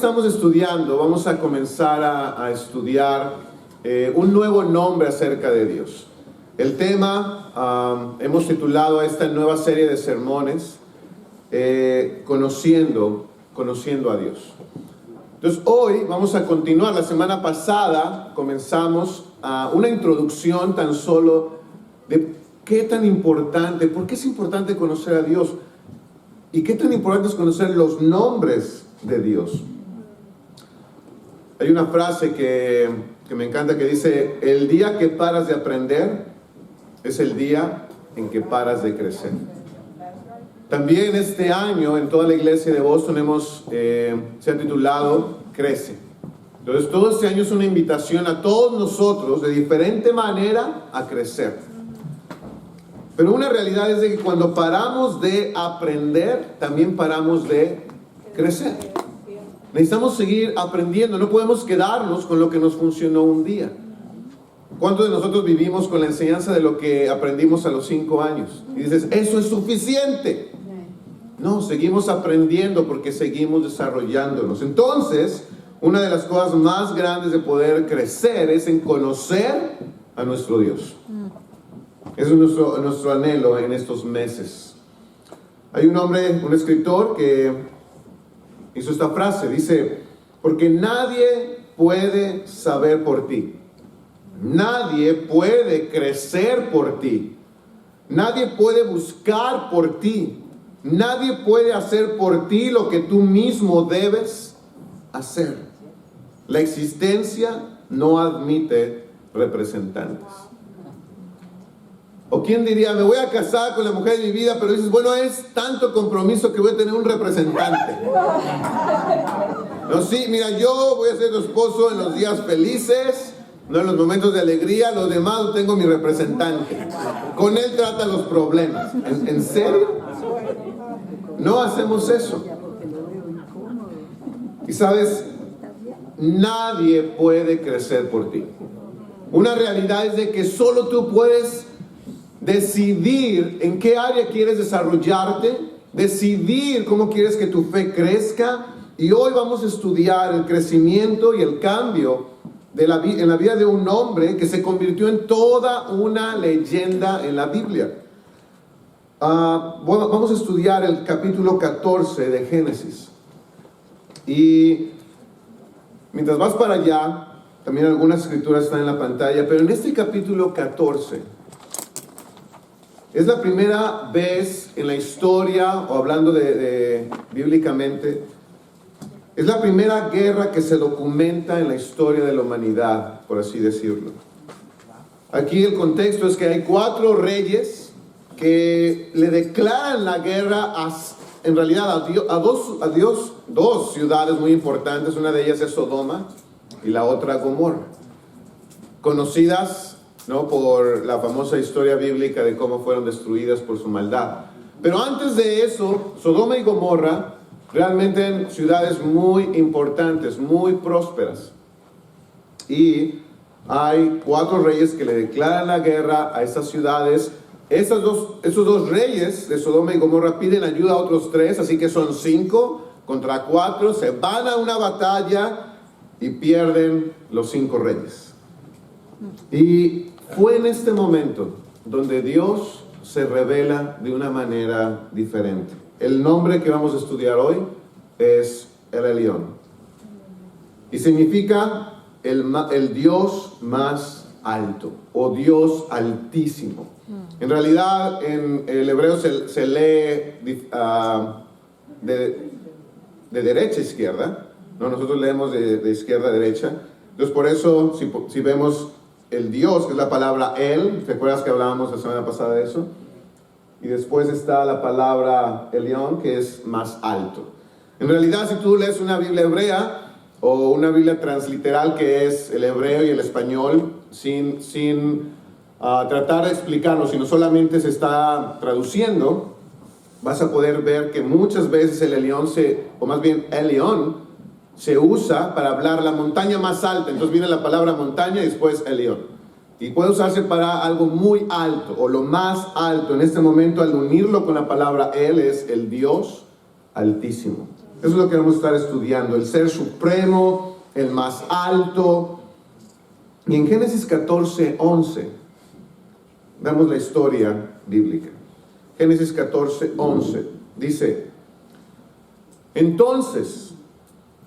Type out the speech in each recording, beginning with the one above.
estamos estudiando, vamos a comenzar a estudiar un nuevo nombre acerca de Dios. El tema, hemos titulado a esta nueva serie de sermones, Conociendo a Dios. Entonces hoy vamos a continuar. La semana pasada comenzamos una introducción tan solo de qué tan importante, por qué es importante conocer a Dios y qué tan importante es conocer los nombres de Dios. Hay una frase que me encanta que dice: el día que paras de aprender es el día en que paras de crecer. También este año en toda la iglesia de Boston se ha titulado Crece. Entonces todo este año es una invitación a todos nosotros de diferente manera a crecer. Pero una realidad es de que cuando paramos de aprender, también paramos de crecer. Necesitamos seguir aprendiendo, no podemos quedarnos con lo que nos funcionó un día. ¿Cuántos de nosotros vivimos con la enseñanza de lo que aprendimos a los 5 años? Y dices, ¿eso es suficiente? No, seguimos aprendiendo porque seguimos desarrollándonos. Entonces, una de las cosas más grandes de poder crecer es en conocer a nuestro Dios. Eso es nuestro anhelo en estos meses. Hay un escritor que hizo esta frase, dice: porque nadie puede saber por ti, nadie puede crecer por ti, nadie puede buscar por ti, nadie puede hacer por ti lo que tú mismo debes hacer. La existencia no admite representantes. ¿O quién diría, me voy a casar con la mujer de mi vida, pero dices, bueno, es tanto compromiso que voy a tener un representante? No, sí, mira, yo voy a ser tu esposo en los días felices, no en los momentos de alegría, los demás tengo mi representante. Con él trata los problemas. ¿En serio? No hacemos eso. Y sabes, nadie puede crecer por ti. Una realidad es de que solo tú puedes decidir en qué área quieres desarrollarte, decidir cómo quieres que tu fe crezca. Y hoy vamos a estudiar el crecimiento y el cambio en la vida de un hombre que se convirtió en toda una leyenda en la Biblia. Vamos a estudiar el capítulo 14 de Génesis. Y mientras vas para allá, también algunas escrituras están en la pantalla, pero en este capítulo 14 es la primera vez en la historia, o hablando bíblicamente, es la primera guerra que se documenta en la historia de la humanidad, por así decirlo. Aquí el contexto es que hay 4 reyes que le declaran la guerra en realidad a dos ciudades muy importantes. Una de ellas es Sodoma y la otra Gomorra, conocidas, ¿no?, por la famosa historia bíblica de cómo fueron destruidas por su maldad. Pero antes de eso, Sodoma y Gomorra realmente eran ciudades muy importantes, muy prósperas. Y hay 4 reyes que le declaran la guerra a estas ciudades. Esos dos reyes de Sodoma y Gomorra piden ayuda a otros 3, así que son 5 contra 4. Se van a una batalla y pierden los 5 reyes. Y fue en este momento donde Dios se revela de una manera diferente. El nombre que vamos a estudiar hoy es El Elyon. Y significa el Dios más alto o Dios altísimo. En realidad en el hebreo se lee de derecha a izquierda, ¿no? Nosotros leemos de izquierda a derecha. Entonces por eso si vemos el Dios, que es la palabra El, ¿te acuerdas que hablábamos la semana pasada de eso? Y después está la palabra Elyon, que es más alto. En realidad, si tú lees una Biblia hebrea o una Biblia transliteral, que es el hebreo y el español, sin tratar de explicarlo, sino solamente se está traduciendo, vas a poder ver que muchas veces el Elyon Elyon se usa para hablar la montaña más alta. Entonces viene la palabra montaña y después Elyon. Y puede usarse para algo muy alto o lo más alto. En este momento, al unirlo con la palabra El, es el Dios altísimo. Eso es lo que vamos a estar estudiando, el ser supremo, el más alto. Y en Génesis 14:11 damos la historia bíblica. Génesis 14:11 dice: entonces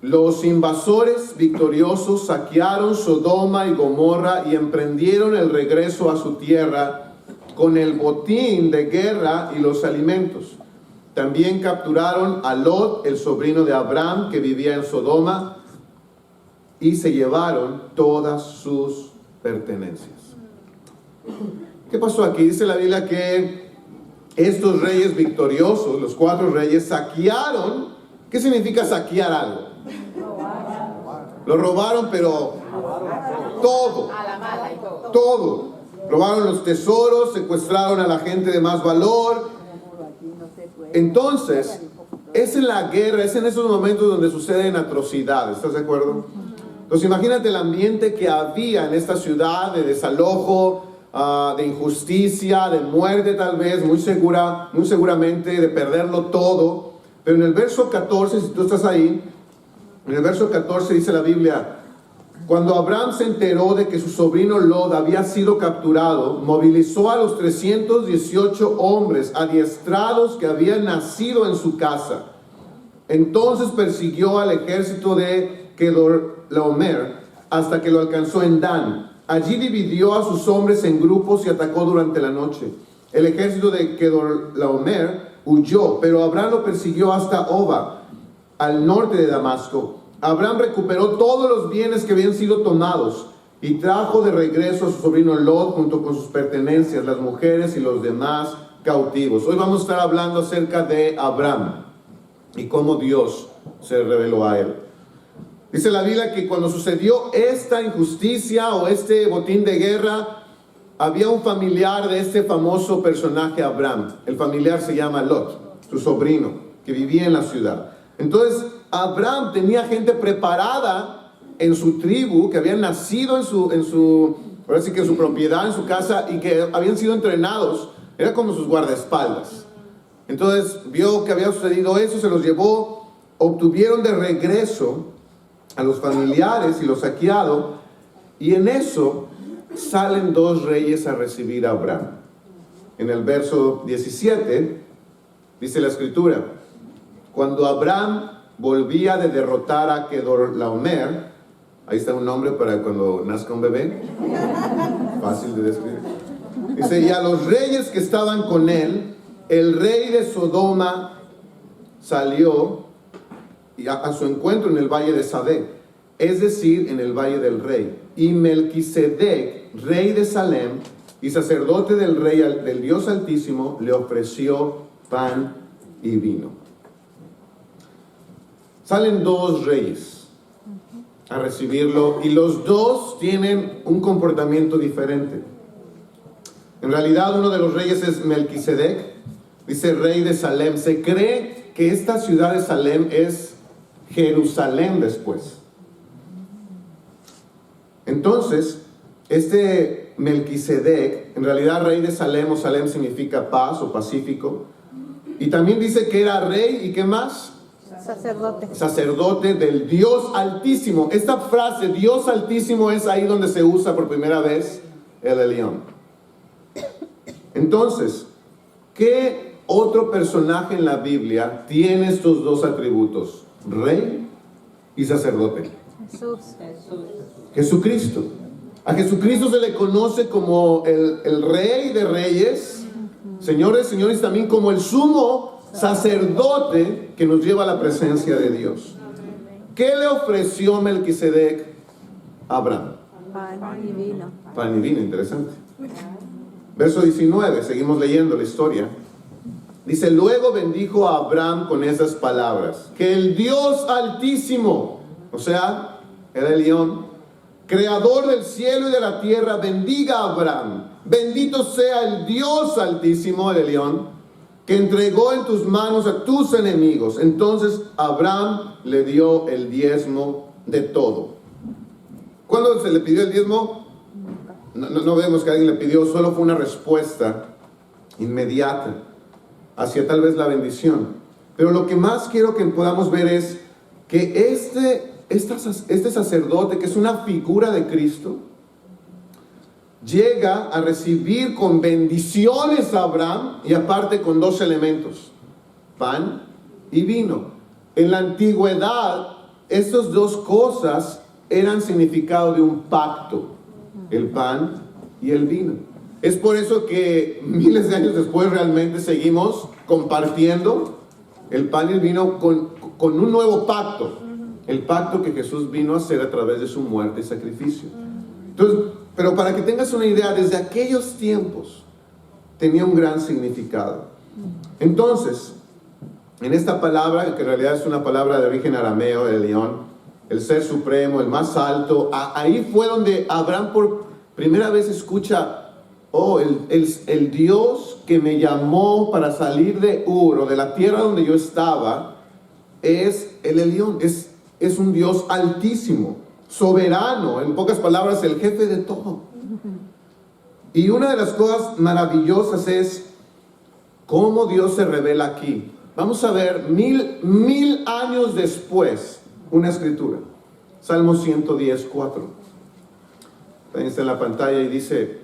los invasores victoriosos saquearon Sodoma y Gomorra y emprendieron el regreso a su tierra con el botín de guerra y los alimentos. También capturaron a Lot, el sobrino de Abraham, que vivía en Sodoma, y se llevaron todas sus pertenencias. ¿Qué pasó aquí? Dice la Biblia que estos reyes victoriosos, los 4 reyes, saquearon. ¿Qué significa saquear algo? Lo robaron, pero todo. Todo. Robaron los tesoros, secuestraron a la gente de más valor. Entonces, es en la guerra, es en esos momentos donde suceden atrocidades. ¿Estás de acuerdo? Entonces, imagínate el ambiente que había en esta ciudad de desalojo, de injusticia, de muerte tal vez, muy seguramente de perderlo todo. Pero en el verso 14, si tú estás ahí, en el verso 14 dice la Biblia: cuando Abraham se enteró de que su sobrino Lot había sido capturado, movilizó a los 318 hombres adiestrados que habían nacido en su casa. Entonces persiguió al ejército de Kedorlaomer hasta que lo alcanzó en Dan. Allí dividió a sus hombres en grupos y atacó durante la noche. El ejército de Kedorlaomer huyó, pero Abraham lo persiguió hasta Oba, al norte de Damasco. Abraham recuperó todos los bienes que habían sido tomados y trajo de regreso a su sobrino Lot junto con sus pertenencias, las mujeres y los demás cautivos. Hoy vamos a estar hablando acerca de Abraham y cómo Dios se reveló a él. Dice la Biblia que cuando sucedió esta injusticia o este botín de guerra, había un familiar de este famoso personaje Abraham. El familiar se llama Lot, su sobrino, que vivía en la ciudad. Entonces, Abraham tenía gente preparada en su tribu, que habían nacido en su propiedad, en su casa, y que habían sido entrenados. Era como sus guardaespaldas. Entonces, vio que había sucedido eso, se los llevó, obtuvieron de regreso a los familiares y los saqueados, y en eso salen 2 reyes a recibir a Abraham. En el verso 17 dice la escritura: cuando Abraham volvía de derrotar a Kedorlaomer, ahí está un nombre para cuando nazca un bebé, fácil de describir. Dice: y a los reyes que estaban con él, el rey de Sodoma salió a su encuentro en el valle de Sadé, es decir, en el valle del rey. Y Melquisedec, rey de Salem y sacerdote del rey del Dios Altísimo, le ofreció pan y vino. Salen 2 reyes a recibirlo y los 2 tienen un comportamiento diferente. En realidad, uno de los reyes es Melquisedec, dice rey de Salem. Se cree que esta ciudad de Salem es Jerusalén después. Entonces, este Melquisedec, en realidad rey de Salem, o Salem significa paz o pacífico, y también dice que era rey, ¿y qué más? Sacerdote del Dios Altísimo. Esta frase, Dios Altísimo, es ahí donde se usa por primera vez el Elión. Entonces, ¿qué otro personaje en la Biblia tiene estos 2 atributos? Rey y sacerdote. Jesucristo. A Jesucristo se le conoce como el Rey de Reyes, Señores, señores, también como el sumo sacerdote que nos lleva a la presencia de Dios. ¿Qué le ofreció Melquisedec a Abraham? Pan y vino. Pan y vino, interesante. Verso 19, seguimos leyendo la historia. Dice: luego bendijo a Abraham con esas palabras: que el Dios Altísimo, o sea, era el león, creador del cielo y de la tierra, bendiga a Abraham. Bendito sea el Dios Altísimo, el león, que entregó en tus manos a tus enemigos. Entonces Abraham le dio el diezmo de todo. ¿Cuándo se le pidió el diezmo? No vemos que alguien le pidió, solo fue una respuesta inmediata hacia tal vez la bendición. Pero lo que más quiero que podamos ver es que este sacerdote, que es una figura de Cristo, llega a recibir con bendiciones a Abraham, y aparte con dos elementos: pan y vino. En la antigüedad, estas dos cosas eran significado de un pacto: el pan y el vino. Es por eso que miles de años después realmente seguimos compartiendo el pan y el vino con un nuevo pacto, el pacto que Jesús vino a hacer a través de su muerte y sacrificio. Entonces, pero para que tengas una idea, desde aquellos tiempos tenía un gran significado. Entonces, en esta palabra, que en realidad es una palabra de origen arameo, el León, el ser supremo, el más alto, ahí fue donde Abraham por primera vez escucha: oh, el Dios que me llamó para salir de Ur, o de la tierra donde yo estaba, es el Elión, es un Dios altísimo, soberano, en pocas palabras, el jefe de todo. Y una de las cosas maravillosas es cómo Dios se revela aquí. Vamos a ver mil años después una escritura. Salmo 110:4. También está en la pantalla y dice: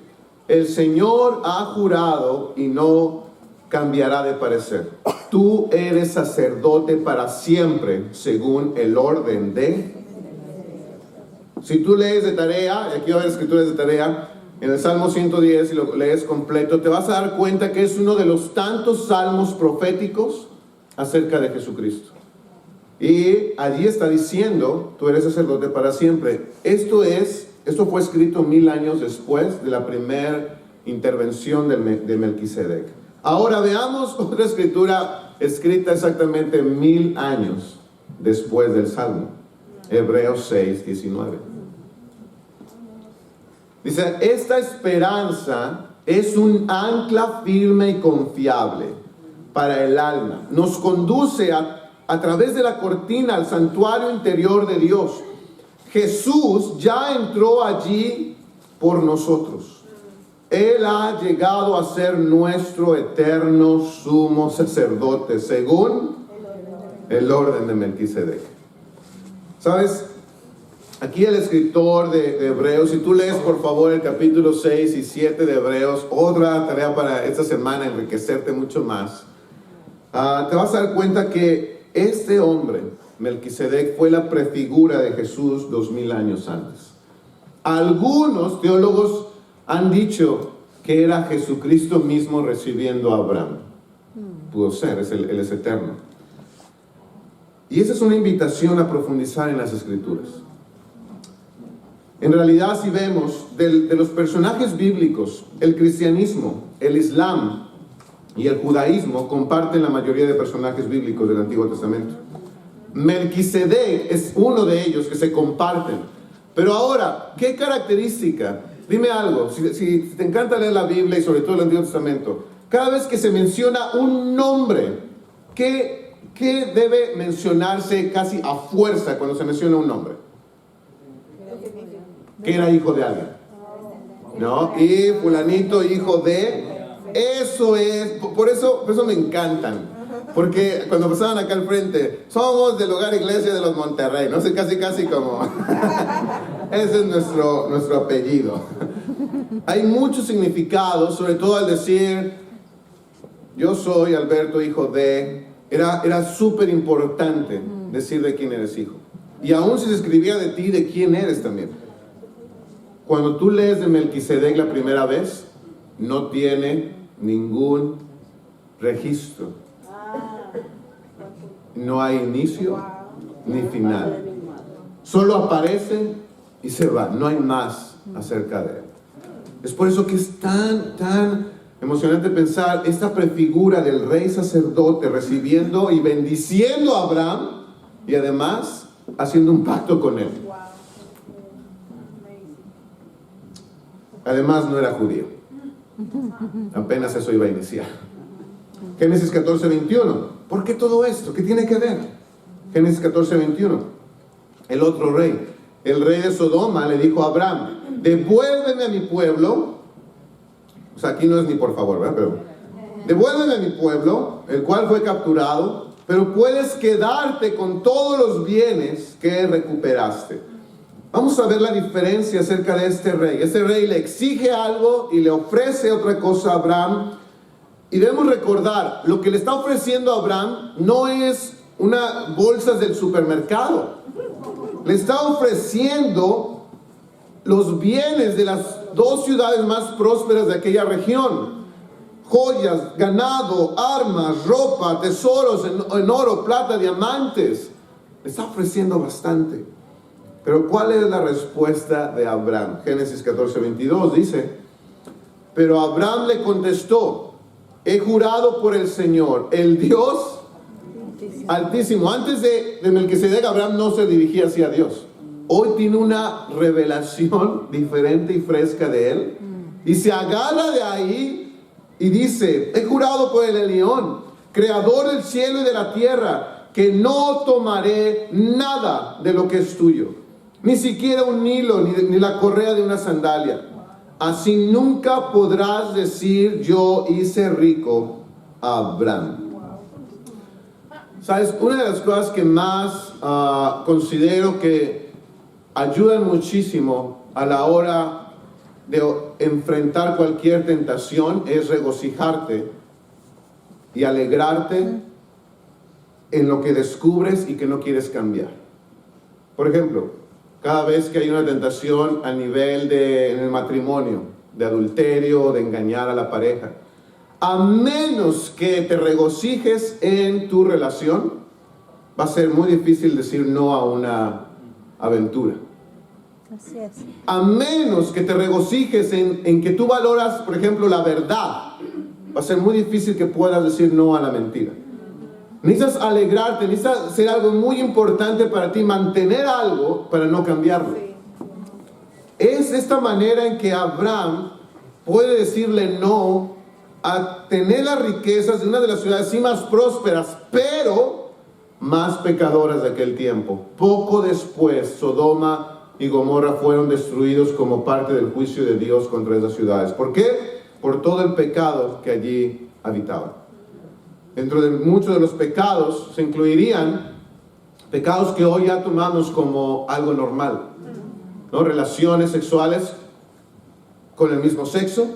el Señor ha jurado y no cambiará de parecer. Tú eres sacerdote para siempre, según el orden de... Si tú lees de tarea, y aquí va a haber escrituras de tarea, en el Salmo 110, si lo lees completo, te vas a dar cuenta que es uno de los tantos salmos proféticos acerca de Jesucristo. Y allí está diciendo: tú eres sacerdote para siempre. Esto fue escrito 1000 años después de la primera intervención de Melquisedec. Ahora veamos otra escritura escrita exactamente 1000 años después del Salmo. Hebreos 6:19. Dice: esta esperanza es un ancla firme y confiable para el alma. Nos conduce a través de la cortina al santuario interior de Dios. Jesús ya entró allí por nosotros. Él ha llegado a ser nuestro eterno sumo sacerdote, según el orden de Melquisedec. ¿Sabes? Aquí el escritor de Hebreos, si tú lees por favor el capítulo 6 y 7 de Hebreos, otra tarea para esta semana, enriquecerte mucho más, te vas a dar cuenta que este hombre, Melquisedec, fue la prefigura de Jesús 2000 años antes. Algunos teólogos han dicho que era Jesucristo mismo recibiendo a Abraham. Pudo ser, Él es eterno. Y esa es una invitación a profundizar en las Escrituras. En realidad, si vemos de los personajes bíblicos, el cristianismo, el islam y el judaísmo comparten la mayoría de personajes bíblicos del Antiguo Testamento. Melquisedec es uno de ellos que se comparten. Pero ahora, ¿qué característica? Dime algo, si te encanta leer la Biblia y sobre todo el Antiguo Testamento, cada vez que se menciona un nombre, ¿qué debe mencionarse casi a fuerza cuando se menciona un nombre? Que era hijo de alguien, ¿no? Y fulanito, hijo de... Eso es, por eso me encantan. Porque cuando pasaban acá al frente, somos del Hogar Iglesia de los Monterrey, no sé, casi como... Ese es nuestro apellido. Hay mucho significado, sobre todo al decir, yo soy Alberto, hijo de... Era súper importante decir de quién eres hijo. Y aún si se escribía de ti, de quién eres también. Cuando tú lees de Melquisedec la primera vez, no tiene ningún registro. No hay inicio ni final. Solo aparece y se va. No hay más acerca de él. Es por eso que es tan emocionante pensar esta prefigura del rey sacerdote recibiendo y bendiciendo a Abraham y además haciendo un pacto con él. Además no era judío. Apenas eso iba a iniciar. Génesis 14:21. ¿Por qué todo esto? ¿Qué tiene que ver? Génesis 14:21. El otro rey, el rey de Sodoma, le dijo a Abraham: devuélveme a mi pueblo. O sea, aquí no es ni por favor, ¿verdad? Pero devuélveme a mi pueblo, el cual fue capturado, pero puedes quedarte con todos los bienes que recuperaste. Vamos a ver la diferencia acerca de este rey. Este rey le exige algo y le ofrece otra cosa a Abraham. Y debemos recordar, lo que le está ofreciendo a Abraham no es una bolsa del supermercado. Le está ofreciendo los bienes de las dos ciudades más prósperas de aquella región. Joyas, ganado, armas, ropa, tesoros en oro, plata, diamantes. Le está ofreciendo bastante. Pero ¿cuál es la respuesta de Abraham? Génesis 14:22 dice: pero Abraham le contestó: he jurado por el Señor, el Dios Altísimo. Antes de Melquisedec, Abraham no se dirigía hacia Dios. Hoy tiene una revelación diferente y fresca de él. Y se agarra de ahí y dice: he jurado por el Elión, creador del cielo y de la tierra, que no tomaré nada de lo que es tuyo, ni siquiera un hilo, ni la correa de una sandalia. Así nunca podrás decir: yo hice rico a Abraham. ¿Sabes? Una de las cosas que más considero que ayudan muchísimo a la hora de enfrentar cualquier tentación es regocijarte y alegrarte en lo que descubres y que no quieres cambiar. Por ejemplo, cada vez que hay una tentación a nivel en el matrimonio, de adulterio, de engañar a la pareja, a menos que te regocijes en tu relación, va a ser muy difícil decir no a una aventura. Así es. A menos que te regocijes en que tú valoras, por ejemplo, la verdad, va a ser muy difícil que puedas decir no a la mentira. Necesitas alegrarte, necesitas ser algo muy importante para ti, mantener algo para no cambiarlo. Sí. Es esta manera en que Abraham puede decirle no a tener las riquezas de una de las ciudades sí más prósperas, pero más pecadoras de aquel tiempo. Poco después, Sodoma y Gomorra fueron destruidos como parte del juicio de Dios contra esas ciudades. ¿Por qué? Por todo el pecado que allí habitaba. Dentro de muchos de los pecados se incluirían pecados que hoy ya tomamos como algo normal, ¿no? Relaciones sexuales con el mismo sexo,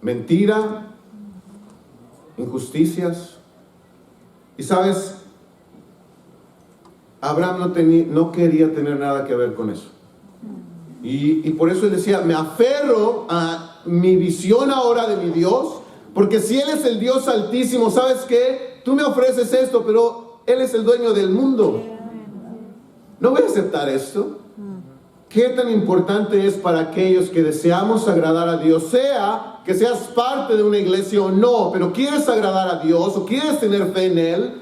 mentira, injusticias. Y sabes, Abraham no quería tener nada que ver con eso. Y por eso él decía: me aferro a mi visión ahora de mi Dios, porque si Él es el Dios Altísimo, ¿sabes qué? Tú me ofreces esto, pero Él es el dueño del mundo. No voy a aceptar esto. ¿Qué tan importante es para aquellos que deseamos agradar a Dios? Sea que seas parte de una iglesia o no, pero quieres agradar a Dios o quieres tener fe en Él.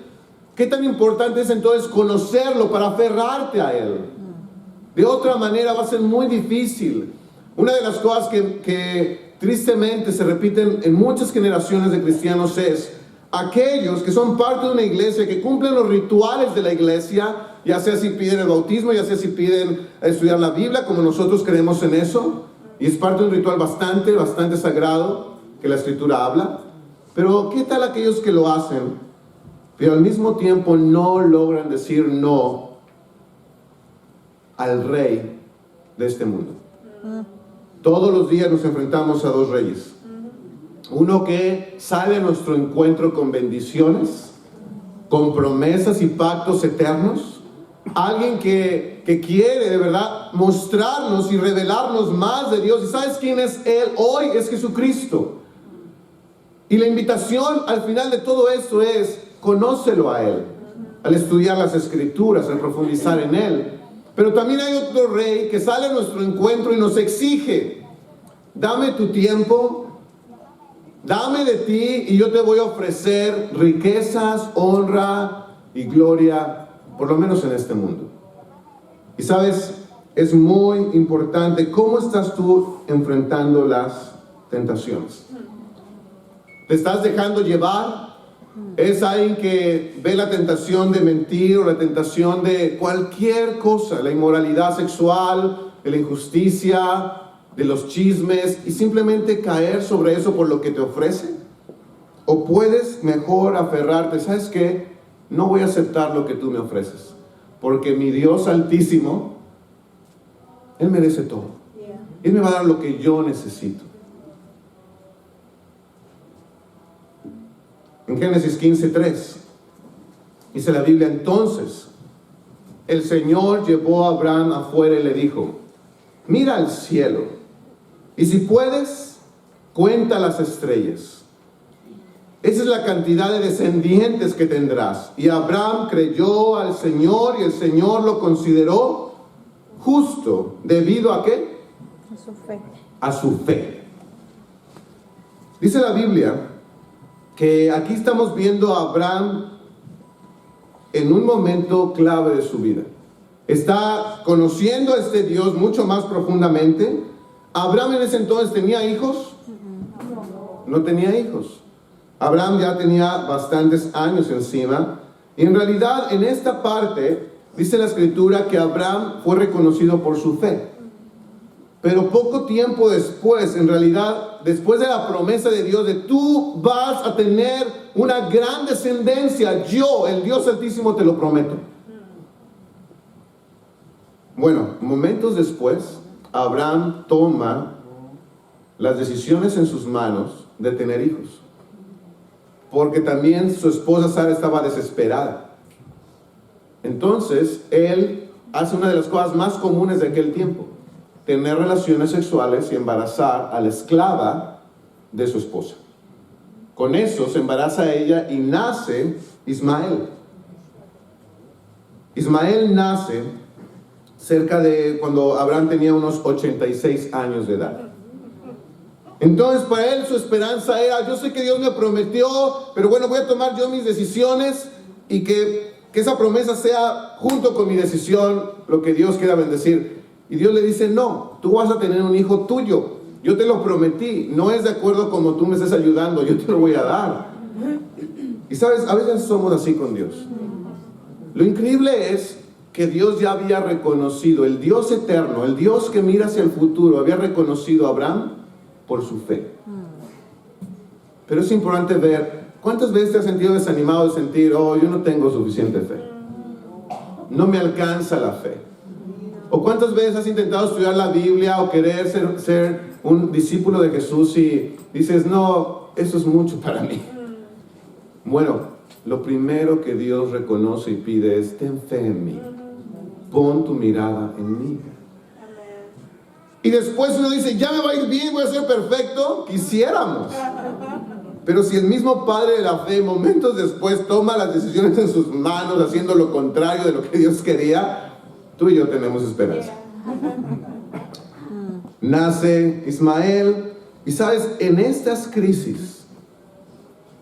¿Qué tan importante es entonces conocerlo para aferrarte a Él? De otra manera va a ser muy difícil. Una de las cosas que tristemente se repiten en muchas generaciones de cristianos es aquellos que son parte de una iglesia, que cumplen los rituales de la iglesia, ya sea si piden el bautismo, ya sea si piden estudiar la Biblia, como nosotros creemos en eso, y es parte de un ritual bastante sagrado que la Escritura habla. Pero ¿qué tal aquellos que lo hacen, pero al mismo tiempo no logran decir no al rey de este mundo? Todos los días nos enfrentamos a dos reyes. Uno que sale a nuestro encuentro con bendiciones, con promesas y pactos eternos. Alguien que quiere de verdad mostrarnos y revelarnos más de Dios. ¿Y sabes quién es Él? Hoy es Jesucristo. Y la invitación al final de todo esto es: conócelo a Él, al estudiar las Escrituras, al profundizar en Él. Pero también hay otro rey que sale a nuestro encuentro y nos exige: dame tu tiempo, dame de ti y yo te voy a ofrecer riquezas, honra y gloria, por lo menos en este mundo. Y sabes, es muy importante cómo estás tú enfrentando las tentaciones. ¿Te estás dejando llevar? ¿Es alguien que ve la tentación de mentir o la tentación de cualquier cosa, la inmoralidad sexual, de la injusticia, de los chismes, y simplemente caer sobre eso por lo que te ofrece? O puedes mejor aferrarte, ¿sabes qué? No voy a aceptar lo que tú me ofreces, porque mi Dios Altísimo, Él merece todo. Él me va a dar lo que yo necesito. En Génesis 15:3 dice la Biblia: entonces el Señor llevó a Abraham afuera y le dijo: mira al cielo, y si puedes, cuenta las estrellas. Esa es la cantidad de descendientes que tendrás. Y Abraham creyó al Señor, y el Señor lo consideró justo. ¿Debido a qué? A su fe. A su fe. Dice la Biblia que aquí estamos viendo a Abraham en un momento clave de su vida. Está conociendo a este Dios mucho más profundamente. Abraham en ese entonces ¿tenía hijos? No tenía hijos. Abraham ya tenía bastantes años encima. Y en realidad en esta parte dice la Escritura que Abraham fue reconocido por su fe. Pero poco tiempo después, en realidad, después de la promesa de Dios de tú vas a tener una gran descendencia, yo, el Dios Altísimo, te lo prometo. Bueno, momentos después, Abraham toma las decisiones en sus manos de tener hijos. Porque también su esposa Sara estaba desesperada. Entonces, él hace una de las cosas más comunes de aquel tiempo: tener relaciones sexuales y embarazar a la esclava de su esposa. Con eso se embaraza a ella y nace Ismael. Ismael nace cerca de cuando Abraham tenía unos 86 años de edad. Entonces para él su esperanza era: yo sé que Dios me prometió, pero bueno, voy a tomar yo mis decisiones y que esa promesa sea junto con mi decisión lo que Dios quiera bendecir. Y Dios le dice: no, tú vas a tener un hijo tuyo, yo te lo prometí, no es de acuerdo como tú me estés ayudando, yo te lo voy a dar. Y sabes, a veces somos así con Dios. Lo increíble es que Dios ya había reconocido, el Dios eterno, el Dios que mira hacia el futuro, había reconocido a Abraham por su fe. Pero es importante ver, ¿cuántas veces te has sentido desanimado de sentir: oh, yo no tengo suficiente fe, no me alcanza la fe? ¿O cuántas veces has intentado estudiar la Biblia o querer ser un discípulo de Jesús y dices: no, eso es mucho para mí? Bueno, lo primero que Dios reconoce y pide es: ten fe en mí, pon tu mirada en mí. Y después uno dice: ya me va a ir bien, voy a ser perfecto. Quisiéramos. Pero si el mismo Padre de la fe momentos después toma las decisiones en sus manos, haciendo lo contrario de lo que Dios quería, tú y yo tenemos esperanza. Nace Ismael. Y sabes, en estas crisis,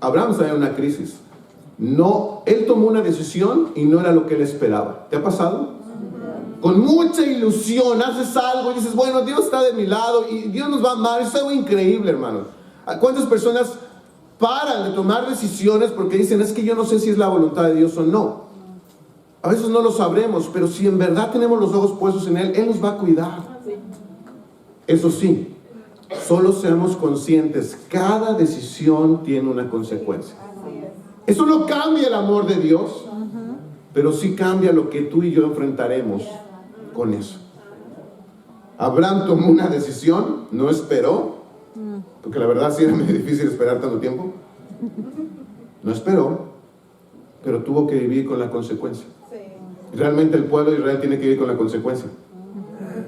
Abraham estaba en una crisis. No, él tomó una decisión y no era lo que él esperaba. ¿Te ha pasado? Con mucha ilusión haces algo y dices: bueno, Dios está de mi lado y Dios nos va a amar. Es algo increíble, hermano. ¿Cuántas personas paran de tomar decisiones porque dicen: es que yo no sé si es la voluntad de Dios o no? A veces no lo sabremos, pero si en verdad tenemos los ojos puestos en Él, Él nos va a cuidar. Eso sí, solo seamos conscientes, cada decisión tiene una consecuencia. Eso no cambia el amor de Dios, pero sí cambia lo que tú y yo enfrentaremos con eso. Abraham tomó una decisión, no esperó, porque la verdad sí era muy difícil esperar tanto tiempo. No esperó, pero tuvo que vivir con la consecuencia. Realmente el pueblo de Israel tiene que vivir con la consecuencia.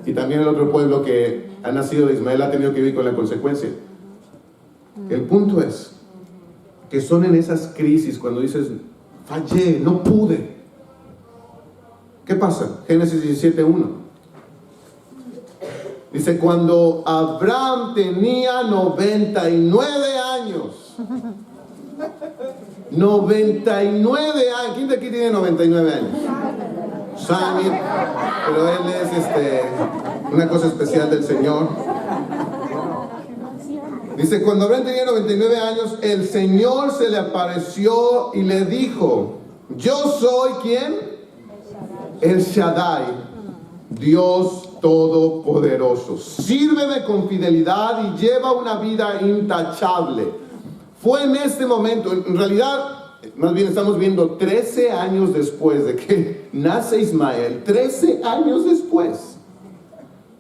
Y también el otro pueblo que ha nacido de Ismael ha tenido que vivir con la consecuencia. El punto es que son en esas crisis cuando dices: fallé, no pude. ¿Qué pasa? Génesis 17:1. Dice: cuando Abraham tenía 99 años. 99 años. ¿Quién de aquí tiene 99 años? Sammy, pero él es una cosa especial del Señor. Dice: cuando Abraham tenía 99 años, el Señor se le apareció y le dijo: yo soy ¿quién? El Shaddai, Dios Todopoderoso. Sírveme con fidelidad y lleva una vida intachable. Fue en este momento, en realidad, más bien estamos viendo 13 años después de que nace Ismael, 13 años después,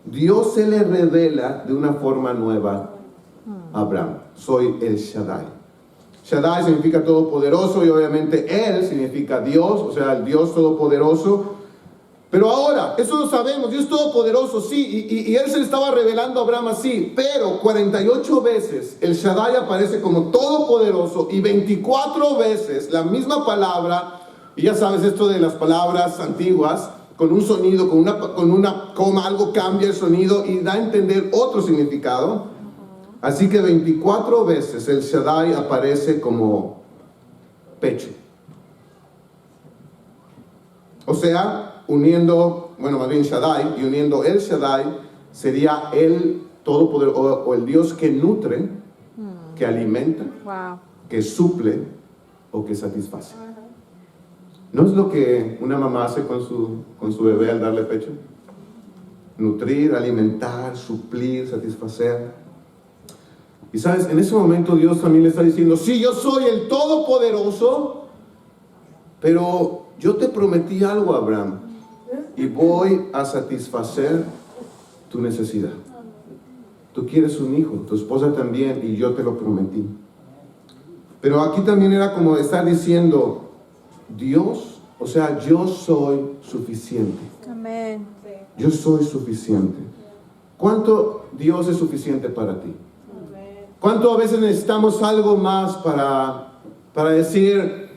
Dios se le revela de una forma nueva a Abraham. Soy el Shaddai. Shaddai significa todopoderoso y obviamente Él significa Dios, o sea, el Dios todopoderoso. Pero ahora, eso lo sabemos, Dios todopoderoso, sí, y Él se le estaba revelando a Abraham así, pero 48 veces el Shaddai aparece como todopoderoso y 24 veces la misma palabra, y ya sabes esto de las palabras antiguas, con un sonido, con una coma, algo cambia el sonido y da a entender otro significado. Así que 24 veces el Shaddai aparece como pecho. O sea, uniendo, bueno, más bien Shaddai, y uniendo el Shaddai, sería el todopoderoso, o el Dios que nutre, que alimenta, que suple o que satisface. ¿No es lo que una mamá hace con su bebé al darle pecho? Nutrir, alimentar, suplir, satisfacer. Y sabes, en ese momento Dios también le está diciendo, sí, yo soy el Todopoderoso, pero yo te prometí algo, Abraham, y voy a satisfacer tu necesidad. Tú quieres un hijo, tu esposa también, y yo te lo prometí. Pero aquí también era como estar diciendo, Dios, o sea, yo soy suficiente. Amén. Yo soy suficiente. ¿Cuánto Dios es suficiente para ti? ¿Cuánto a veces necesitamos algo más para decir,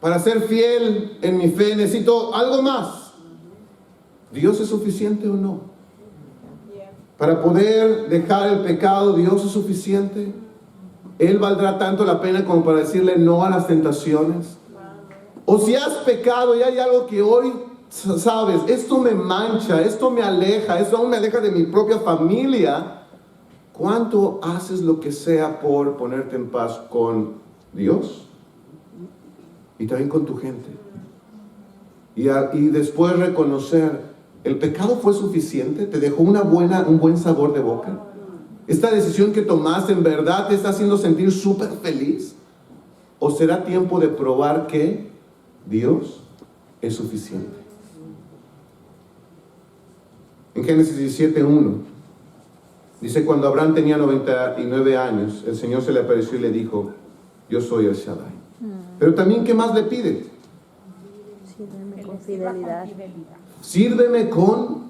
para ser fiel en mi fe, necesito algo más? ¿Dios es suficiente o no? Para poder dejar el pecado, ¿Dios es suficiente? ¿Él valdrá tanto la pena como para decirle no a las tentaciones? O si has pecado y hay algo que hoy sabes, esto me mancha, esto me aleja, esto aún me aleja de mi propia familia, ¿cuánto haces lo que sea por ponerte en paz con Dios? Y también con tu gente. Y después reconocer, ¿el pecado fue suficiente? ¿Te dejó un buen sabor de boca? ¿Esta decisión que tomaste en verdad te está haciendo sentir súper feliz? ¿O será tiempo de probar que Dios es suficiente? En Génesis 17:1 dice, cuando Abraham tenía 99 años, el Señor se le apareció y le dijo, yo soy el Shaddai. Pero también, ¿qué más le pide? Sírveme con fidelidad. Sírveme con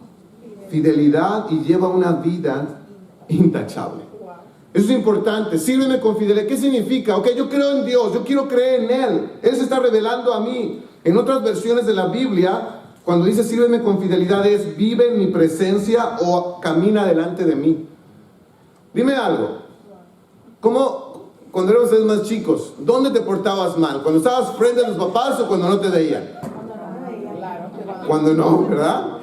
fidelidad y lleva una vida intachable. Eso es importante, sírveme con fidelidad. ¿Qué significa? Ok, yo creo en Dios, yo quiero creer en Él. Él se está revelando a mí. En otras versiones de la Biblia, cuando dice sírveme con fidelidad, es vive en mi presencia o camina delante de mí. Dime algo. ¿Cómo, cuando eran ustedes más chicos, dónde te portabas mal? ¿Cuando estabas frente a los papás o cuando no te veían? Cuando no, ¿verdad?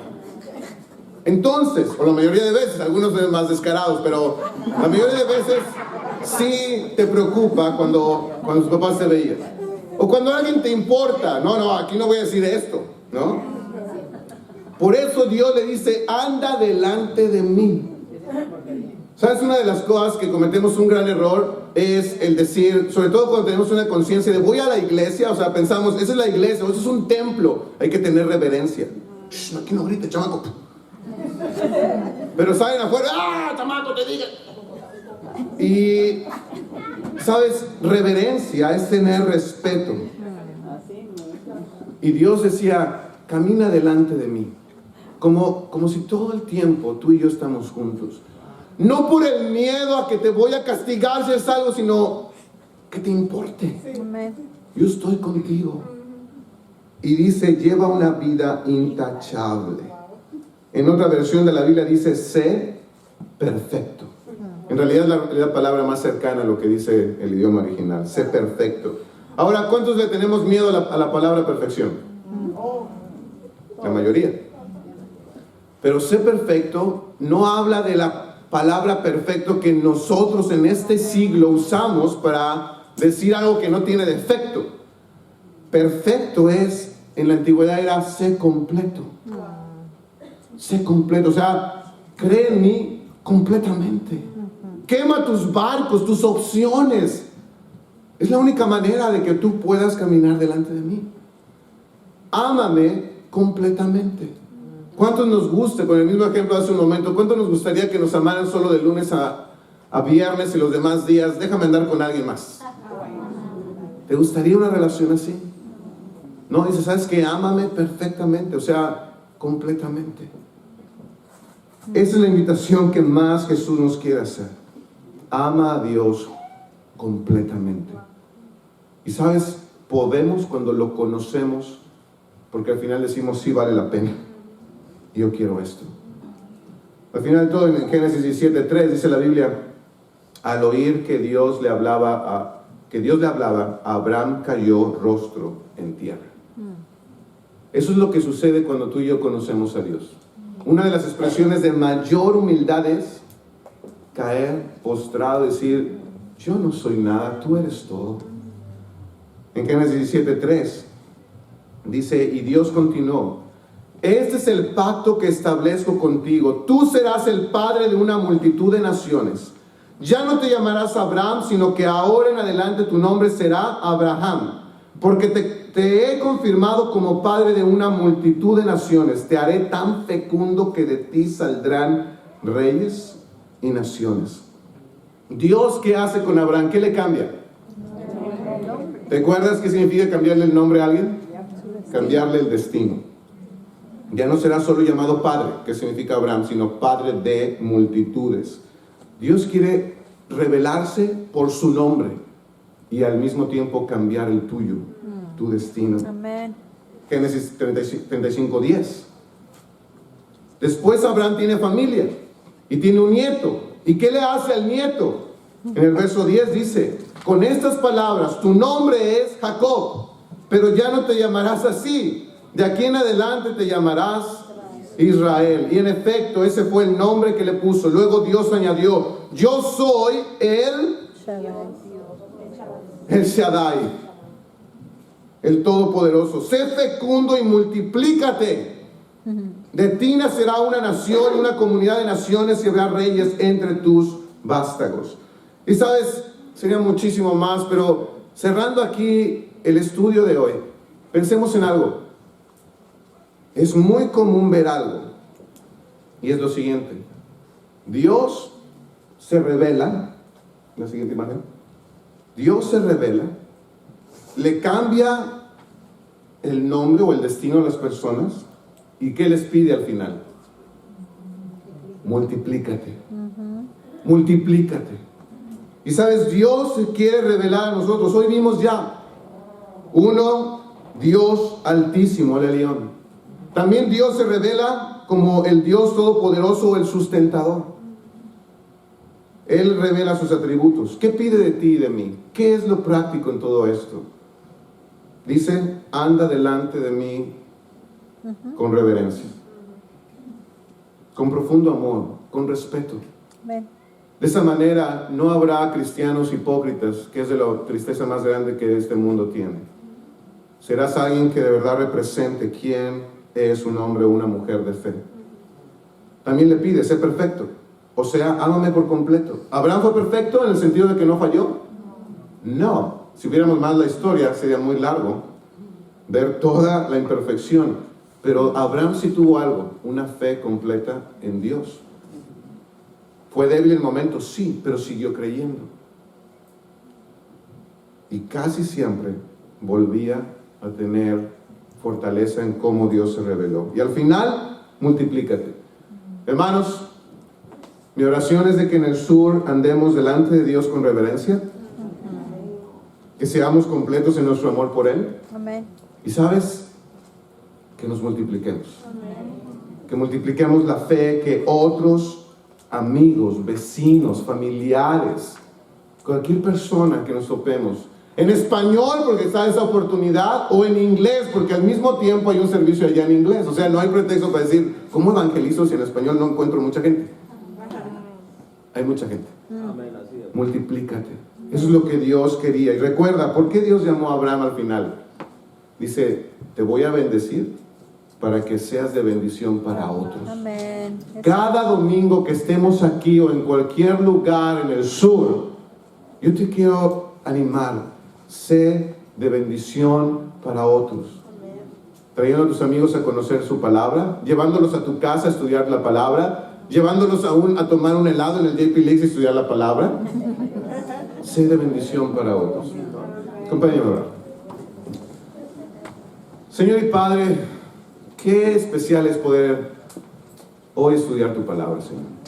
Entonces, o la mayoría de veces, algunos son más descarados, pero la mayoría de veces sí te preocupa cuando tus papás te veían. O cuando alguien te importa, no, aquí no voy a decir esto, ¿no? Por eso Dios le dice, anda delante de mí. ¿Sabes? Una de las cosas que cometemos un gran error es el decir, sobre todo cuando tenemos una conciencia de voy a la iglesia, o sea, pensamos, esa es la iglesia, o eso es un templo, hay que tener reverencia. Shh, aquí no grite, chamaco. Pero salen afuera, chamaco, te diga. Y, ¿sabes? Reverencia es tener respeto. Y Dios decía, camina delante de mí. Como si todo el tiempo tú y yo estamos juntos. No por el miedo a que te voy a castigar si es algo, sino que te importe. Yo estoy contigo. Y dice, lleva una vida intachable. En otra versión de la Biblia dice, sé perfecto. En realidad es la palabra más cercana a lo que dice el idioma original. Sé perfecto. Ahora, ¿cuántos le tenemos miedo a la palabra perfección? La mayoría. Pero sé perfecto no habla de la palabra perfecto que nosotros en este siglo usamos para decir algo que no tiene defecto. Perfecto es, en la antigüedad era sé completo. Sé completo, o sea, cree en mí completamente. Quema tus barcos, tus opciones. Es la única manera de que tú puedas caminar delante de mí. Ámame completamente. ¿Cuántos nos gusta, con el mismo ejemplo de hace un momento, cuánto nos gustaría que nos amaran solo de lunes a viernes y los demás días? Déjame andar con alguien más. ¿Te gustaría una relación así? No, dice, ¿sabes qué? Ámame perfectamente, o sea, completamente. Esa es la invitación que más Jesús nos quiere hacer. Ama a Dios completamente. Y sabes, podemos cuando lo conocemos, porque al final decimos, sí vale la pena. Yo quiero esto. Al final de todo, en Génesis 17:3 dice la Biblia, al oír que Dios le hablaba, Abraham cayó rostro en tierra. Eso es lo que sucede cuando tú y yo conocemos a Dios. Una de las expresiones de mayor humildad es caer postrado, decir, yo no soy nada, tú eres todo. En Génesis 17:3 dice, y Dios continuó, este es el pacto que establezco contigo, tú serás el padre de una multitud de naciones. Ya no te llamarás Abraham, sino que ahora en adelante tu nombre será Abraham, porque te he confirmado como padre de una multitud de naciones. Te haré tan fecundo que de ti saldrán reyes y naciones. Dios, ¿qué hace con Abraham? ¿Qué le cambia? ¿Te acuerdas qué significa cambiarle el nombre a alguien? Cambiarle el destino. Ya no será solo llamado padre, que significa Abraham, sino padre de multitudes. Dios quiere revelarse por su nombre y al mismo tiempo cambiar el tuyo, tu destino. Amén. Génesis 35:10. Después Abraham tiene familia y tiene un nieto. ¿Y qué le hace al nieto? En el verso 10 dice, con estas palabras, tu nombre es Jacob, pero ya no te llamarás así. De aquí en adelante te llamarás Israel. Y en efecto, ese fue el nombre que le puso. Luego Dios añadió, yo soy el Shaddai, el Todopoderoso. Sé fecundo y multiplícate. De ti nacerá una nación, una comunidad de naciones, y habrá reyes entre tus vástagos. Y sabes, sería muchísimo más, pero cerrando aquí el estudio de hoy, pensemos en algo. Es muy común ver algo, y es lo siguiente. Dios se revela, la siguiente imagen. Dios se revela, le cambia el nombre o el destino a las personas, y ¿qué les pide al final? Multiplícate. Multiplícate. Y sabes, Dios se quiere revelar a nosotros. Hoy vimos ya uno, Dios altísimo, el Elión. También Dios se revela como el Dios todopoderoso, el sustentador. Él revela sus atributos. ¿Qué pide de ti y de mí? ¿Qué es lo práctico en todo esto? Dice, anda delante de mí con reverencia, con profundo amor, con respeto. Amén. De esa manera no habrá cristianos hipócritas, que es de la tristeza más grande que este mundo tiene. Serás alguien que de verdad represente quién es un hombre o una mujer de fe. También le pide, sé perfecto. O sea, ámame por completo. ¿Abraham fue perfecto en el sentido de que no falló? No. Si viéramos más la historia, sería muy largo ver toda la imperfección. Pero Abraham sí tuvo algo, una fe completa en Dios. ¿Fue débil en momentos? Sí, pero siguió creyendo. Y casi siempre volvía a tener fortaleza en cómo Dios se reveló. Y al final, multiplícate. Hermanos, mi oración es de que en el sur andemos delante de Dios con reverencia, que seamos completos en nuestro amor por Él. Amén. Y sabes, que nos multipliquemos. Que multipliquemos la fe, que otros amigos, vecinos, familiares, cualquier persona que nos topemos, en español porque está esa oportunidad, o en inglés porque al mismo tiempo hay un servicio allá en inglés. O sea, no hay pretexto para decir, ¿cómo evangelizo si en español no encuentro mucha gente? Hay mucha gente. Multiplícate. Eso es lo que Dios quería. Y recuerda, ¿por qué Dios llamó a Abraham al final? Dice, te voy a bendecir para que seas de bendición para otros. Amén. Cada domingo que estemos aquí o en cualquier lugar en el sur, yo te quiero animar, sé de bendición para otros. Trayendo a tus amigos a conocer su palabra, llevándolos a tu casa a estudiar la palabra, llevándolos a tomar un helado en el JP Lakes y estudiar la palabra. Sé de bendición para otros. Acompáñame a orar. Señor y Padre, qué especial es poder hoy estudiar tu palabra, Señor.